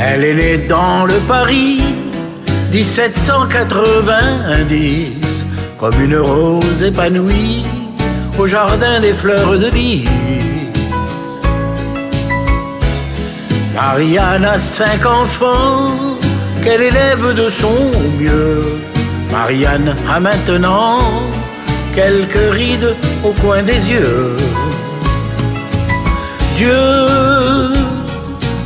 Elle est née dans le Paris 1790, comme une rose épanouie au jardin des fleurs de lys. Marianne a 5 enfants qu'elle élève de son mieux. Marianne a maintenant quelques rides au coin des yeux. Dieu,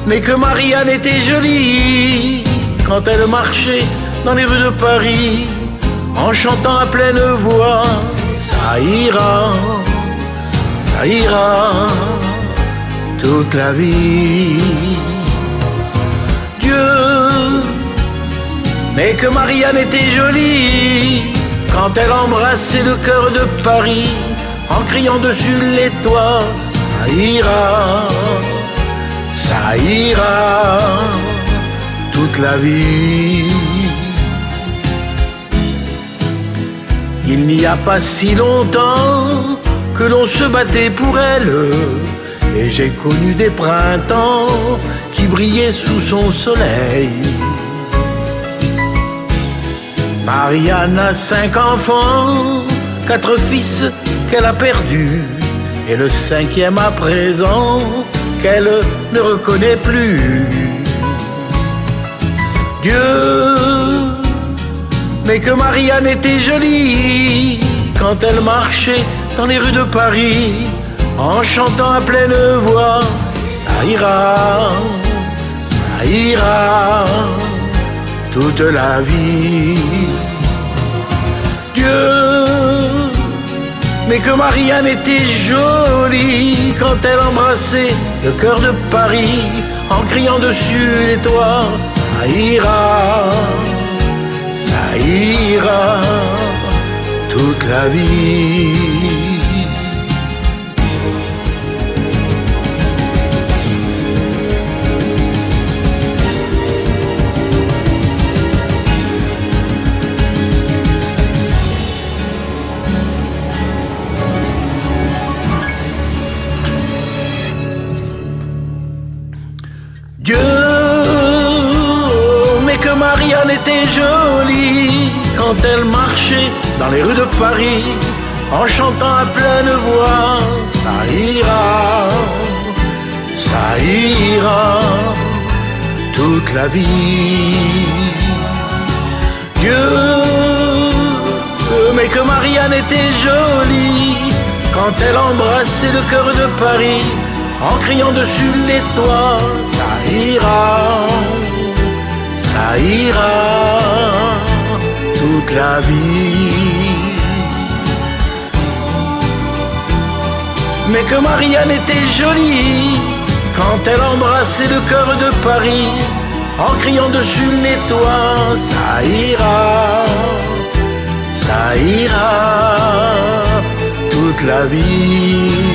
mais que Marianne était jolie quand elle marchait dans les rues de Paris en chantant à pleine voix. Ça ira toute la vie. Dieu, mais que Marianne était jolie quand elle embrassait le cœur de Paris en criant dessus les toits. Ça ira toute la vie. Il n'y a pas si longtemps que l'on se battait pour elle, et j'ai connu des printemps qui brillaient sous son soleil. Marianne a 5 enfants, 4 fils qu'elle a perdus, et le 5e à présent qu'elle ne reconnaît plus. Dieu, mais que Marianne était jolie quand elle marchait dans les rues de Paris en chantant à pleine voix. Ça ira toute la vie. Dieu, mais que Marianne était jolie quand elle embrassait le cœur de Paris en criant dessus les toits. Ça ira toute la vie. Dieu, mais que Marianne était jolie quand elle marchait dans les rues de Paris en chantant à pleine voix. Ça ira toute la vie. Dieu, mais que Marianne était jolie quand elle embrassait le cœur de Paris en criant dessus les toits. Ça ira toute la vie. Mais que Marianne était jolie quand elle embrassait le cœur de Paris en criant dessus les toits. Ça ira toute la vie.